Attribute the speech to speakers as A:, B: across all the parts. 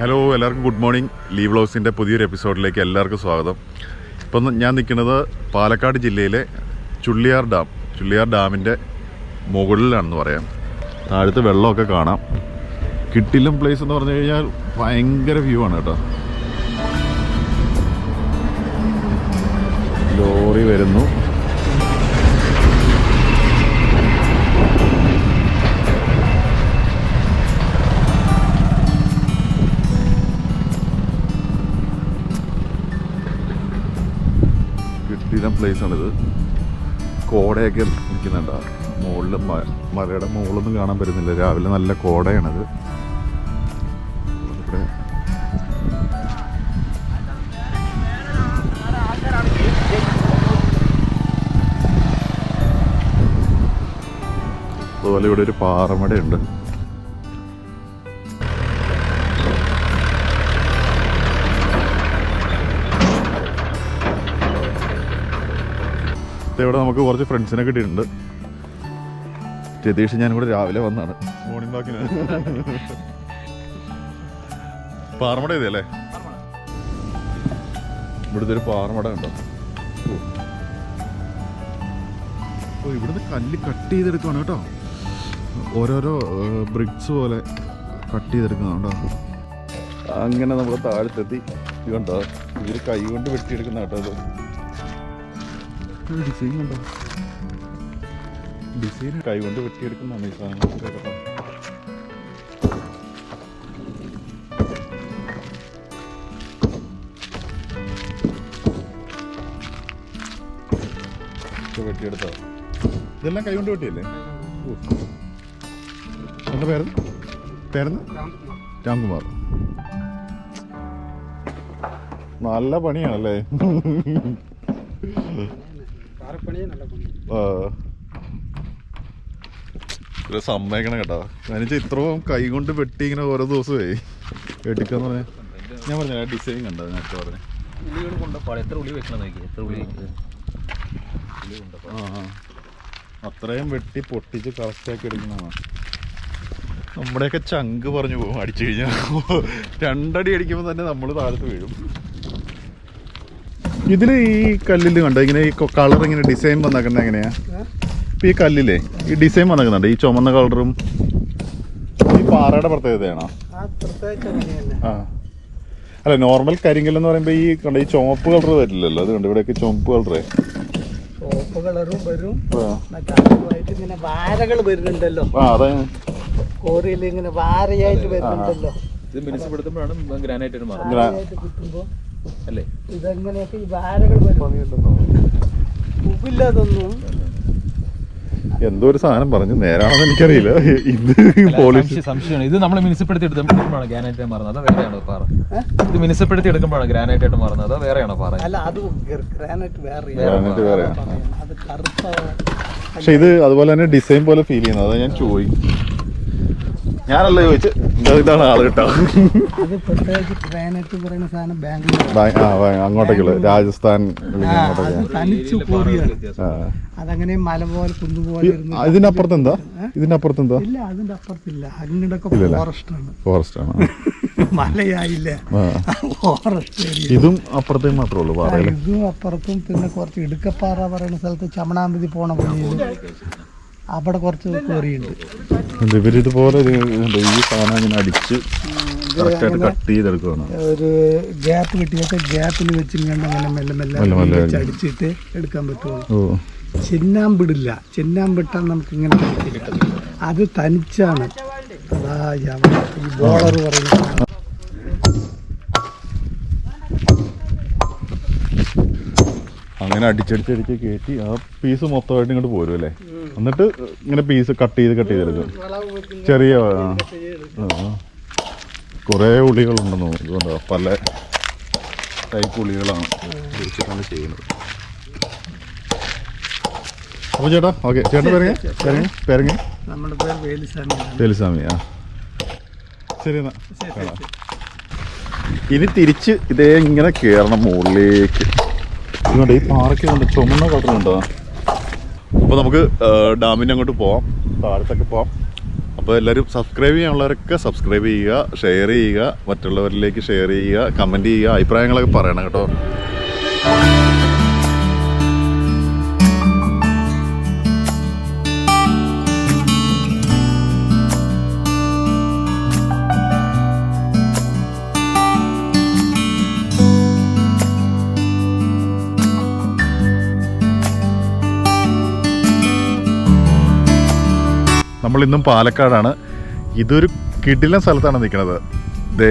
A: Hello, എല്ലാവർക്കും good morning. Leave വ്ളോഗ്സിൻ്റെ പുതിയൊരു എപ്പിസോഡിലേക്ക് എല്ലാവർക്കും സ്വാഗതം. ഇപ്പം ഞാൻ നിൽക്കുന്നത് പാലക്കാട് ജില്ലയിലെ ചുള്ളിയാർ ഡാമിൻ്റെ മുകളിലാണെന്ന് പറയാം. താഴത്ത് വെള്ളമൊക്കെ കാണാം. കിട്ടില്ലം പ്ലേസ് എന്ന് പറഞ്ഞു കഴിഞ്ഞാൽ ഭയങ്കര വ്യൂ ആണ് കേട്ടോ. ലോറി വരുന്നു. കിട്ടില്ലം പ്ലേസാണിത്. കോടയൊക്കെ നിൽക്കുന്നുണ്ട്. മുകളിൽ മലയുടെ മുകളിലൊന്നും കാണാൻ പറ്റുന്നില്ല. രാവിലെ നല്ല കോടയാണത്. ഇവിടെ അതുപോലെ ഇവിടെ ഒരു പാറമടയുണ്ട്. ഇവിടെ നമുക്ക് കുറച്ച് ഫ്രണ്ട്സിനെ കിട്ടിയിട്ടുണ്ട്. രതീഷ് ഞാനും കൂടെ രാവിലെ വന്നാണ് മോർണിംഗ് വാക്കിന്. പാറമട ഇതല്ലേ? ഇവിടുത്തെ ഒരു പാറമട ഉണ്ടോ? ഓ, ഇവിടുന്ന് കല്ല് കട്ട് ചെയ്തെടുക്കുകയാണ് കേട്ടോ. ഓരോരോ ബ്രിക്സ് പോലെ കട്ട് ചെയ്തെടുക്കുന്നതുണ്ടോ. അങ്ങനെ നമ്മൾ താഴത്തെത്തി. ഇത് കണ്ടോ, ഇവർ കൈ കൊണ്ട് വെട്ടിയെടുക്കുന്ന കേട്ടോ. അത് ഡിസൈൻ ഉണ്ടോ? ഡിസൈൻ കൈ കൊണ്ട് വെട്ടിയെടുക്കുന്നതാണ് ഈ സാധനം. വെട്ടിയെടുത്തോ? ഇതെല്ലാം കൈ കൊണ്ട് വെട്ടിയല്ലേ? എന്താ പേരെന്ന്? രാംകുമാർ. നല്ല പണിയാണല്ലേ? സമ്മതിക്കണം കേട്ടോ. എന്നുവെച്ചാൽ ഇത്രയും കൈ കൊണ്ട് വെട്ടി ഇങ്ങനെ ഓരോ ദിവസമേ വെട്ടിക്കാന്ന് പറഞ്ഞാൽ ഞാൻ പറഞ്ഞ ഡിസൈൻ കണ്ടോ? നേരത്തെ പറഞ്ഞു അത്രയും വെട്ടി പൊട്ടിച്ച് കറക്റ്റാക്കി എടുക്കുന്നതാണ്. നമ്മുടെയൊക്കെ ചങ്ക് പറഞ്ഞു പോകും അടിച്ചു കഴിഞ്ഞാൽ. 2 അടി അടിക്കുമ്പോൾ തന്നെ നമ്മൾ താഴത്ത് വീഴും. ഇതിൽ ഈ കല്ലിൽ കണ്ടോ ഇങ്ങനെ ഈ കളർ ഇങ്ങനെ ഡിസൈൻ വന്നേക്കുന്നത് എങ്ങനെയാ? ഇപ്പം ഈ കല്ലില്ലേ ഈ ഡിസൈൻ വന്നേക്കുന്നുണ്ട്. ഈ ചുമന്ന കളറും ഈ പാറയുടെ പ്രത്യേകതയാണോ? ആ, അല്ല നോർമൽ കരിങ്കല്ലെന്ന് പറയുമ്പോൾ ഈ കണ്ട ഈ ചുവപ്പ് കളർ വരില്ലല്ലോ. അത് കണ്ട് ഇവിടെയൊക്കെ ചുവപ്പ് കളറേ.
B: ചുവപ്പ് കളറും വരും. ഇങ്ങനെ വാരകൾ വരുന്നുണ്ടല്ലോ.
A: ആ, അതെ,
B: കോറിയിൽ ഇങ്ങനെ വാരയായിട്ട് വരുന്നുണ്ടല്ലോ.
C: ഇത് മിനുസപ്പെടുത്തുമ്പോഴാണ് ഗ്രാനൈറ്റ്
B: കിട്ടുമ്പോ
C: അല്ലേ?
B: ഇതെങ്ങനെയൊക്കെ ഈ വാരകൾ വരും. ഉപ്പില്ലാതൊന്നും
A: എന്തോ ഒരു സാധനം പറഞ്ഞു, നേരാണെന്ന് എനിക്കറിയില്ല. ഇത് പോളിഷ്
C: സംശയമാണ്. ഇത് നമ്മൾ മിനുസപ്പെടുത്തി എടുക്കുമ്പോഴാണ് ഗ്രാനൈറ്റ് മാറുന്നത്, അതോ വേറെയാണോ പാറ? ഇത് മിനുസപ്പെടുത്തി എടുക്കുമ്പോഴാണ് ഗ്രാനൈറ്റ് ആയിട്ട് മാറുന്നത്, അതോ വേറെയാണോ പാറ?
B: അല്ല, അത് ഗ്രാനൈറ്റ്
A: വേറെയാണ്.
B: അത് കറുത്ത.
A: പക്ഷെ ഇത് അതുപോലെ തന്നെ ഡിസൈൻ പോലെ ഫീൽ ചെയ്യുന്നത്. അതാ ഞാൻ ഞാനല്ല ചോദിച്ചു. ഇതാണ് ആള് കേട്ടോ.
B: അത് പ്രത്യേകിച്ച് ഗ്രാനൈറ്റ് പറയുന്ന സാധനം ബാംഗ്ലൂർ
A: അങ്ങോട്ടേക്കുള്ള രാജസ്ഥാൻ
B: തനിച്ചു കോറിയാണ്. അതങ്ങനെ മല പോലെ കുന്നുപോലെ.
A: ഇതിന്റെ അപ്പുറത്ത് എന്താ?
B: ഇല്ല, അതിന്റെ അപ്പുറത്തില്ല. അങ്ങോട്ടൊക്കെ
A: ഫോറസ്റ്റ് ആണ്.
B: മലയായില്ലേ, ഫോറസ്റ്റ് ഏരിയ.
A: ഇതും അപ്പുറത്തേക്ക് മാത്രമേ ഉള്ളൂ പാറ.
B: ഇതും അപ്പുറത്തും പിന്നെ കുറച്ച് ഇടുക്കപ്പാറ പറയുന്ന സ്ഥലത്ത് ചമണാമ്പതി പോണ വഴിയിൽ അവിടെ കുറച്ച് കോറിയുണ്ട്.
A: ഇവരിതുപോലെ ഈ സാധനം ഇങ്ങനെ അടിച്ച് കറക്റ്റായിട്ട് കട്ട് ചെയ്തെടുക്കുകയാണ്.
B: ഒരു ഗ്യാപ്പ് കിട്ടിയിട്ട് ഗ്യാപ്പിൽ വെച്ചിങ്ങനെ അങ്ങനെ മെല്ലെ മെല്ലെ വെച്ച് അടിച്ചിട്ട് എടുക്കാൻ പറ്റുള്ളൂ. ചിന്നാമ്പിടില്ല, ചിന്നാമ്പിട്ടാൽ നമുക്ക് ഇങ്ങനെ കിട്ടും. അത് തനിച്ചാണ്. അതാ ഈ ബോളർ പറയുന്നത്.
A: അങ്ങനെ അടിച്ചടിച്ചടിച്ച് കയറ്റി ആ പീസ് മൊത്തമായിട്ട് ഇങ്ങോട്ട് പോരും അല്ലേ. എന്നിട്ട് ഇങ്ങനെ പീസ് കട്ട് ചെയ്തെടുക്കും. ചെറിയ കുറേ ഉള്ളികളുണ്ടെന്ന് തോന്നുന്നു. പല ടൈപ്പ് ഉള്ളികളാണ് വെച്ചിട്ടാണ് ചെയ്യുന്നത്. അപ്പോൾ ചേട്ടാ ഓക്കെ, ചേട്ടൻ പേരങ്ങി
B: നമ്മുടെ പേര് വേലുസ്വാമി.
A: വേലുസ്വാമി, ആ ശരി എന്നാ. ഇനി തിരിച്ച് ഇതേ ഇങ്ങനെ കയറണം മുകളിലേക്ക്. ഇതുകൊണ്ട് ഈ പാറയ്ക്ക് കൊണ്ട് ചുമന്ന കളറുണ്ടോ. അപ്പോൾ നമുക്ക് ഡാമിൻ്റെ അങ്ങോട്ട് പോവാം, താഴത്തൊക്കെ പോവാം. അപ്പോൾ എല്ലാവരും സബ്സ്ക്രൈബ് ചെയ്യാനുള്ളവരൊക്കെ സബ്സ്ക്രൈബ് ചെയ്യുക, ഷെയർ ചെയ്യുക, മറ്റുള്ളവരിലേക്ക് ഷെയർ ചെയ്യുക, കമൻറ്റ് ചെയ്യുക, അഭിപ്രായങ്ങളൊക്കെ പറയണം കേട്ടോ. നമ്മളിന്നും പാലക്കാടാണ്. ഇതൊരു കിടിലൻ സ്ഥലത്താണ് നിൽക്കുന്നത്. ദേ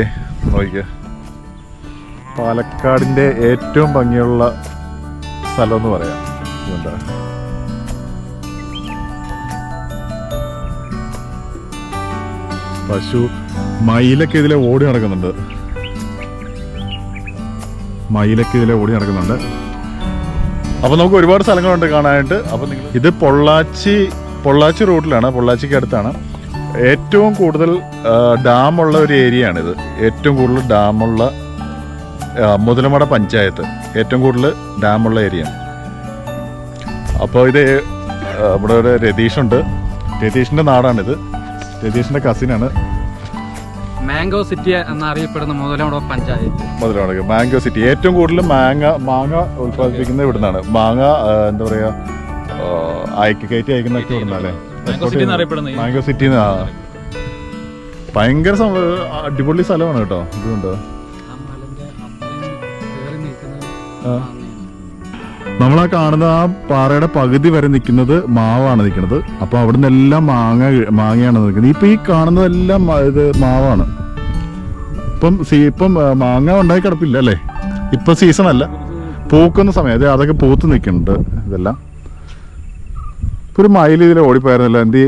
A: നോക്കിക്കുക, പാലക്കാടിൻ്റെ ഏറ്റവും ഭംഗിയുള്ള സ്ഥലം എന്ന് പറയാം. ഇതുണ്ട്, പശു മയിലൊക്കെ ഇതിലെ ഓടി നടക്കുന്നുണ്ട്. അപ്പോൾ നമുക്ക് ഒരുപാട് സ്ഥലങ്ങളുണ്ട് കാണാനായിട്ട്. അപ്പോൾ നിങ്ങൾ ഇത് പൊള്ളാച്ചി റൂട്ടിലാണ്, പൊള്ളാച്ചിക്ക് അടുത്താണ്. ഏറ്റവും കൂടുതൽ ഡാമുള്ള ഒരു ഏരിയയാണിത്. ഏറ്റവും കൂടുതൽ ഡാമുള്ള മുതലമട പഞ്ചായത്ത് ഏറ്റവും കൂടുതൽ ഡാമുള്ള ഏരിയ. അപ്പോൾ ഇത് ഇവിടെ ഒരു രതീഷുണ്ട്. രതീഷിൻ്റെ നാടാണിത്. രതീഷിൻ്റെ കസിനാണ്.
D: മാംഗോ സിറ്റി എന്നറിയപ്പെടുന്ന മുതലമട പഞ്ചായത്ത്.
A: Mango city. ഏറ്റവും കൂടുതൽ മാങ്ങ ഉൽപ്പാദിപ്പിക്കുന്നത് ഇവിടുന്നാണ്. മാങ്ങ എന്താ പറയുക, കയറ്റി അയക്കുന്നൊക്കെ ഇവിടുന്നല്ലേ. Mango city. ഭയങ്കര അടിപൊളി സ്ഥലമാണ് കേട്ടോ. ഇതുകൊണ്ട് നമ്മളാ കാണുന്ന ആ പാറയുടെ പകുതി വരെ നിൽക്കുന്നത് മാവാണ് നിൽക്കുന്നത്. അപ്പൊ അവിടുന്ന് എല്ലാം മാങ്ങയാണ് നിൽക്കുന്നത്. ഇപ്പൊ ഈ കാണുന്നതെല്ലാം ഇത് മാവാണ്. ഇപ്പം മാങ്ങ ഉണ്ടായി കിടപ്പില്ല അല്ലേ. ഇപ്പൊ സീസൺ അല്ല, പൂക്കുന്ന സമയം. അതൊക്കെ പൂത്ത് നിൽക്കുന്നുണ്ട് ഇതെല്ലാം. ഇപ്പൊ ഒരു മയിൽ ഇതിൽ ഓടിപ്പോയായിരുന്നല്ലോ. എന്ത്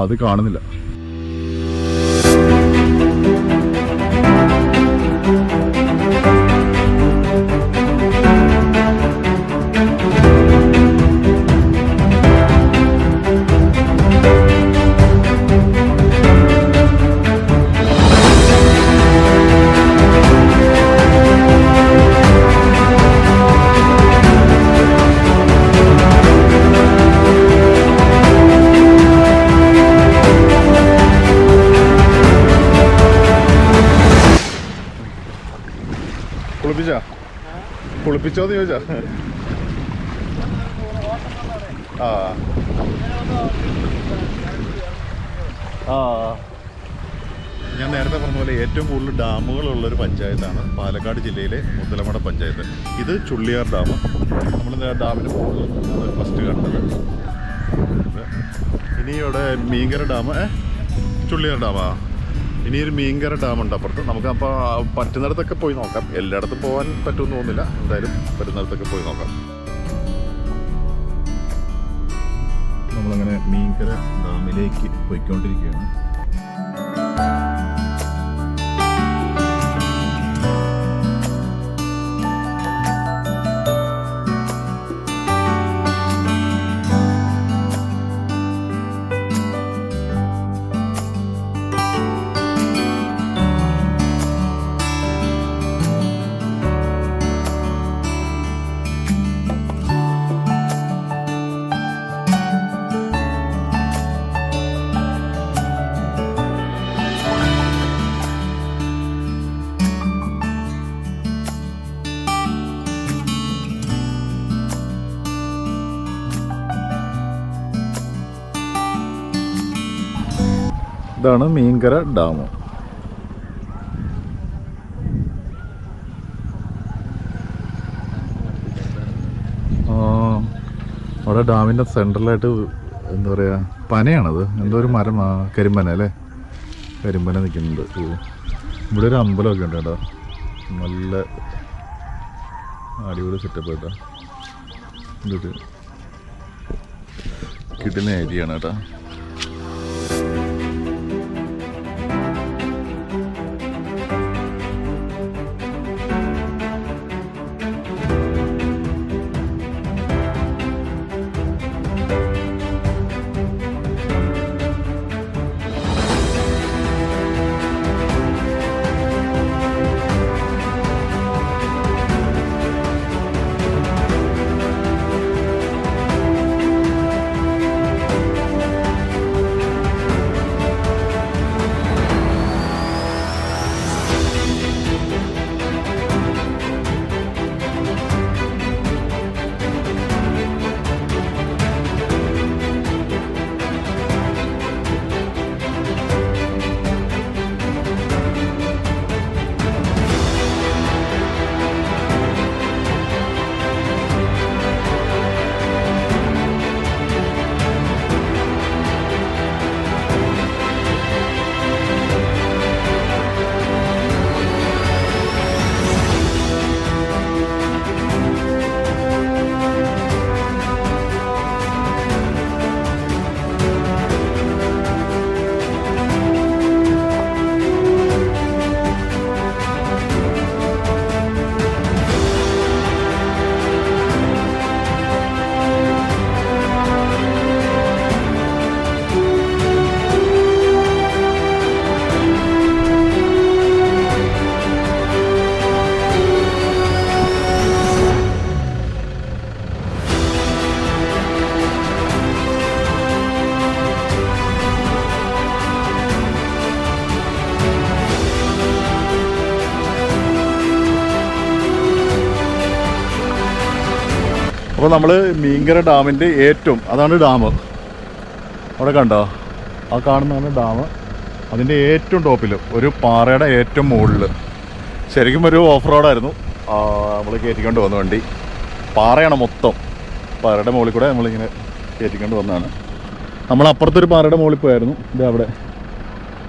A: അത് കാണുന്നില്ല. കുളിപ്പിച്ചോന്ന് ചോദിച്ചാ. ഞാൻ നേരത്തെ പറഞ്ഞ പോലെ ഏറ്റവും കൂടുതൽ ഡാമുകളുള്ളൊരു പഞ്ചായത്താണ് പാലക്കാട് ജില്ലയിലെ മുതലമട പഞ്ചായത്ത്. ഇത് ചുള്ളിയാർ ഡാം. നമ്മൾ ഡാമിന് പോകുന്നത് ഫസ്റ്റ് കണ്ടത്. ഇനി ഇവിടെ മീങ്കര ഡാം, ചുള്ളിയാർ ഡാമാ. ഇനി ഒരു മീങ്കര ഡാമുണ്ട് അപ്പുറത്ത്. നമുക്ക് അപ്പോൾ പറ്റുന്നിടത്തൊക്കെ പോയി നോക്കാം. എല്ലായിടത്തും പോകാൻ പറ്റുമെന്ന് തോന്നുന്നില്ല. എന്തായാലും പറ്റുന്നിടത്തൊക്കെ പോയി നോക്കാം. നമ്മളങ്ങനെ മീങ്കര ഡാമിലേക്ക് പോയിക്കൊണ്ടിരിക്കുകയാണ്. ഇതാണ് മീങ്കര ഡാം. അവിടെ ഡാമിൻ്റെ സെൻട്രലായിട്ട് എന്താ പറയുക, പനയാണത്, എന്തോ ഒരു മരം, കരിമ്പന അല്ലേ, കരിമ്പന നിൽക്കുന്നുണ്ട്. ഇവിടെ ഒരു അമ്പലമൊക്കെ ഉണ്ട് കേട്ടോ, നല്ല അടിപൊളി സെറ്റപ്പ് കേട്ടോ. ഇതൊരു കിട്ടുന്ന ഏരിയ ആണ് കേട്ടോ. അപ്പോൾ നമ്മൾ മീങ്കര ഡാമിൻ്റെ ഏറ്റവും, അതാണ് ഡാം, അവിടെ കണ്ടോ, ആ കാണുന്നതാണ് ഡാം. അതിൻ്റെ ഏറ്റവും ടോപ്പിൽ ഒരു പാറയുടെ ഏറ്റവും മുകളിൽ, ശരിക്കും ഒരു ഓഫ് റോഡായിരുന്നു നമ്മൾ കയറ്റിക്കൊണ്ട് വന്ന വണ്ടി. പാറയാണ് മൊത്തം, പാറയുടെ മുകളിൽ കൂടെ നമ്മളിങ്ങനെ കയറ്റിക്കൊണ്ട് വന്നതാണ്. നമ്മളപ്പുറത്തൊരു പാറയുടെ മുകളിൽ പോയായിരുന്നു, ഇത് അവിടെ.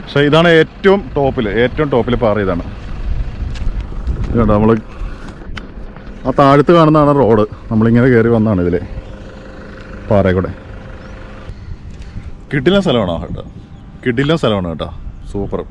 A: പക്ഷേ ഇതാണ് ഏറ്റവും ടോപ്പിൽ പാറ ഇതാണ്. ഇത് കണ്ടോ, നമ്മൾ ആ താഴത്ത് കാണുന്നതാണ് റോഡ്, നമ്മളിങ്ങനെ കയറി വന്നതാണ് ഇതിലെ പാറ കൂടെ. കിടിലൻ സ്ഥലമാണോ കേട്ടോ, കിടിലൻ സ്ഥലമാണ് കേട്ടോ, സൂപ്പർ.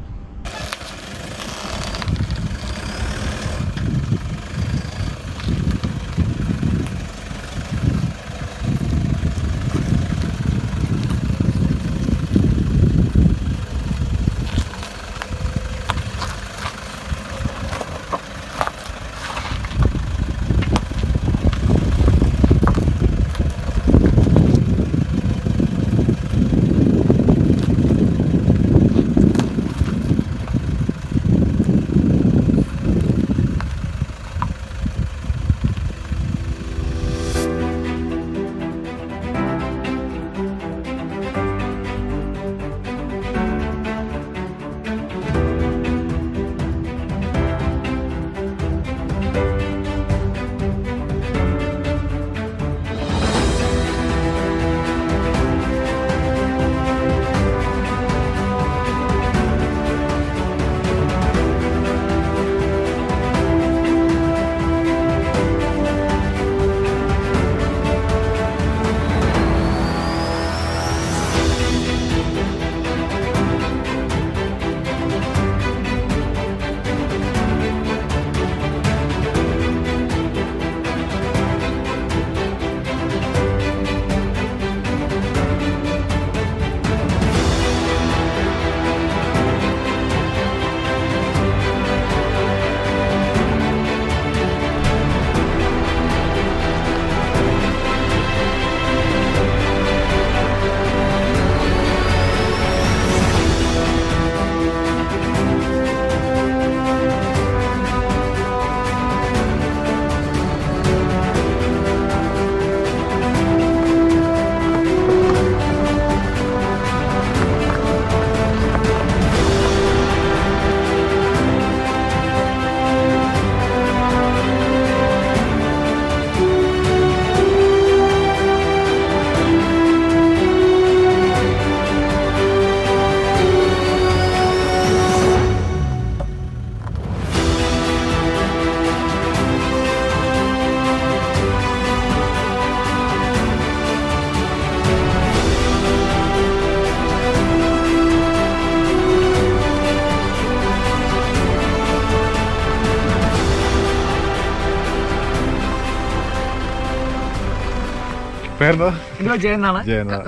A: പേരെന്താ?
E: എന്റെ പേര് ജയൻ എന്നാണ്.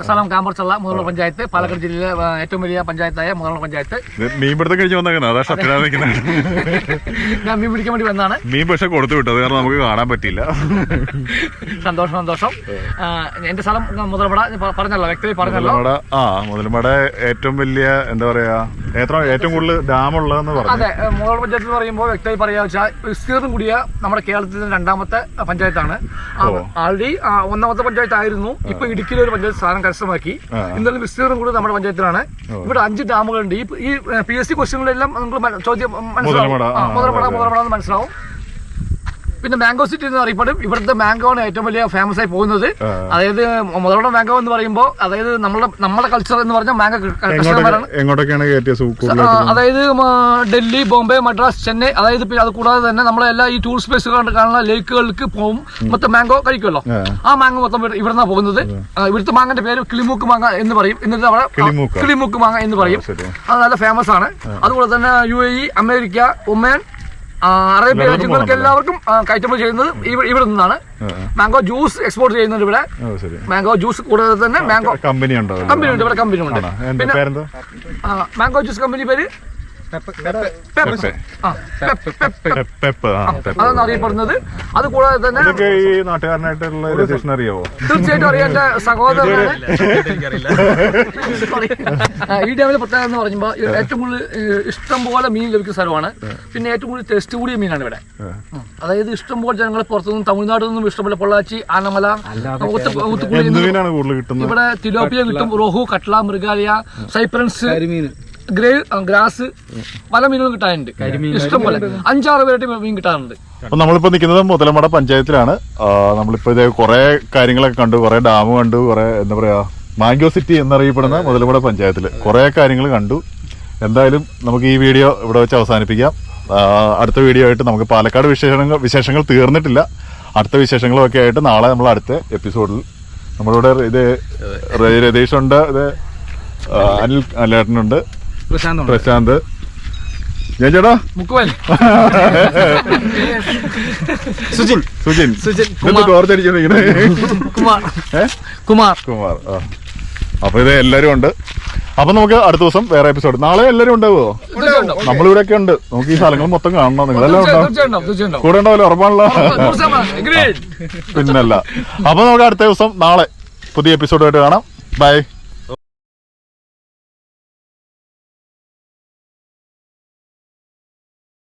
E: സ്ഥലം കാമ്പർച്ചുള്ള മുതലുള്ള പഞ്ചായത്ത്, പാലക്കാട് ജില്ലയിലെ ഏറ്റവും വലിയ പഞ്ചായത്തായ മുതലുള്ള പഞ്ചായത്ത്.
A: മീൻപിടുത്തം കഴിഞ്ഞ് വന്നേക്കണ അതാ ഷട്ടിലാണ് നിൽക്കുന്നത്.
E: ഞാൻ മീൻ പിടിക്കാൻ വേണ്ടി വന്നതാണ്.
A: മീൻ പക്ഷെ കൊടുത്തു വിട്ടത് കാരണം നമുക്ക് കാണാൻ പറ്റിയില്ല.
E: സന്തോഷം. എന്റെ സ്ഥലം മുതലമട പറഞ്ഞല്ലോ, വ്യക്തമായി പറഞ്ഞല്ലോ.
A: മുതലമട ഏറ്റവും വലിയ എന്താ പറയാ ഏറ്റവും കൂടുതൽ ഡാം ഉള്ളതെന്ന് പറഞ്ഞു.
E: അതെ, മുതൽ പഞ്ചായത്ത് എന്ന് പറയുമ്പോൾ വ്യക്തമായി പറയാ വെച്ചാൽ വിസ്തീർണം കൂടിയ നമ്മുടെ കേരളത്തിലെ 2ാമത്തെ പഞ്ചായത്താണ്. ആൾറെഡി 1ാമത്തെ പഞ്ചായത്ത് ആയിരുന്നു. ഇപ്പൊ ഇടുക്കിയിലെ ഒരു പഞ്ചായത്ത് സ്ഥാനം കരസ്ഥമാക്കി. എന്തായാലും വിസ്തീർണം കൂടി നമ്മുടെ പഞ്ചായത്തിലാണ്. ഇവിടെ 5 ഡാമുകളുണ്ട്. ഈ PSC ക്വസ്റ്റ്യനുകളെല്ലാം നമുക്ക് ചോദ്യം മനസ്സിലാവും. മുതലമട എന്ന് മനസ്സിലാവും. പിന്നെ മാംഗോ സിറ്റി എന്ന് അറിയപ്പെടും. ഇവിടുത്തെ മാംഗോ ആണ് ഏറ്റവും വലിയ ഫേമസ് ആയി പോകുന്നത്. അതായത് മുതലമട മാംഗോ എന്ന് പറയുമ്പോൾ അതായത് നമ്മുടെ കൾച്ചർ എന്ന് പറഞ്ഞാൽ മാംഗോ കർഷകന്മാരാണ്. അതായത് ഡൽഹി, ബോംബെ, മദ്രാസ്, ചെന്നൈ, അതായത് അത് കൂടാതെ തന്നെ നമ്മളെല്ലാ ഈ ടൂറിസ്റ്റ് പ്ലേസ് കാണുന്ന ലേക്കുകൾക്ക് പോകും. മൊത്തം മാംഗോ കഴിക്കുമല്ലോ. ആ മാംഗോ മൊത്തം ഇവിടുന്നാണ് പോകുന്നത്. ഇവിടുത്തെ മാങ്ങന്റെ പേര് കിളിമൂക്ക് മാങ്ങ എന്ന് പറയും. എന്നിട്ട് അവിടെ കിളിമൂക്ക് മാങ്ങ എന്ന് പറയും. അത് നല്ല ഫേമസ് ആണ്. അതുപോലെ തന്നെ UAE, അമേരിക്ക, ഒമാൻ, അറേബ്യ രാജ്യങ്ങൾക്ക് എല്ലാവർക്കും കയറ്റുമതി ചെയ്യുന്നത് ഇവിടെ നിന്നാണ്. മാംഗോ ജ്യൂസ് എക്സ്പോർട്ട് ചെയ്യുന്നുണ്ട് ഇവിടെ. മാംഗോ ജ്യൂസ് കൂടാതെ തന്നെ മാംഗോ കമ്പനി ഉണ്ട്. ഇവിടെ കമ്പനി ഉണ്ട്. പിന്നെ മാംഗോ ജ്യൂസ് കമ്പനി പേര് അതാണ് അറിയപ്പെടുന്നത്. അത് കൂടാതെ തന്നെ തീർച്ചയായിട്ടും അറിയാം. എന്റെ സഹോദരനാണ്. ഈ ഡാമിലെ പ്രത്യേകത എന്ന് പറയുമ്പോൾ ഏറ്റവും കൂടുതൽ ഇഷ്ടം പോലെ മീൻ ലഭിക്കുന്ന സ്ഥലമാണ്. പിന്നെ ഏറ്റവും കൂടുതൽ ടേസ്റ്റ് കൂടിയ മീനാണ് ഇവിടെ. അതായത് ഇഷ്ടംപോലെ ജനങ്ങൾ പുറത്തുനിന്നും തമിഴ്നാട്ടിൽ നിന്നും ഇഷ്ടംപോലെ പൊള്ളാച്ചി, ആനമല, ഇവിടെ തിലോപ്പിയ കിട്ടും. റോഹു, കട്ട്ല, മൃഗാലിയ, സൈപ്രൻസ്, ഗ്രാസ്, പല മീനുകളും കിട്ടാറുണ്ട്. ഇഷ്ടംപോലെ 5-6 വെറൈറ്റി മീൻ കിട്ടാറുണ്ട്.
A: അപ്പൊ നമ്മളിപ്പോ നിൽക്കുന്നത് മുതലമട പഞ്ചായത്തിലാണ്. നമ്മളിപ്പോ ഇത് കുറെ കാര്യങ്ങളൊക്കെ കണ്ടു, കുറെ ഡാം കണ്ടു, കുറെ എന്താ പറയാ മാംഗോ സിറ്റി എന്നറിയപ്പെടുന്ന മുതലമട പഞ്ചായത്തില് കുറെ കാര്യങ്ങൾ കണ്ടു. എന്തായാലും നമുക്ക് ഈ വീഡിയോ ഇവിടെ വെച്ച് അവസാനിപ്പിക്കാം. അടുത്ത വീഡിയോ ആയിട്ട് നമുക്ക് പാലക്കാട് വിശേഷങ്ങൾ തീർന്നിട്ടില്ല. അടുത്ത വിശേഷങ്ങളൊക്കെ ആയിട്ട് നാളെ നമ്മൾ അടുത്ത എപ്പിസോഡിൽ നമ്മളിവിടെ ഇത് രതീഷുണ്ട്, ഇത് അനിലേട്ടനുണ്ട്, പ്രശാന്ത്, ഞാൻ ചേട്ടാ സുജിൻ കുമാർ. അപ്പൊ ഇത് എല്ലാരും ഉണ്ട്. അപ്പൊ നമുക്ക് അടുത്ത ദിവസം വേറെ എപ്പിസോഡ്. നാളെ എല്ലാരും ഉണ്ടാവോ? നമ്മളിവിടെ ഒക്കെ ഉണ്ട്. നമുക്ക് ഈ സ്ഥലങ്ങൾ മൊത്തം കാണണം. നിങ്ങളെല്ലാം ഉണ്ടാവും, കൂടെ ഉണ്ടാവില്ല, ഉറപ്പാണല്ലോ. പിന്നല്ല. അപ്പൊ നമുക്ക് അടുത്ത ദിവസം നാളെ പുതിയ എപ്പിസോഡായിട്ട് കാണാം. ബൈ.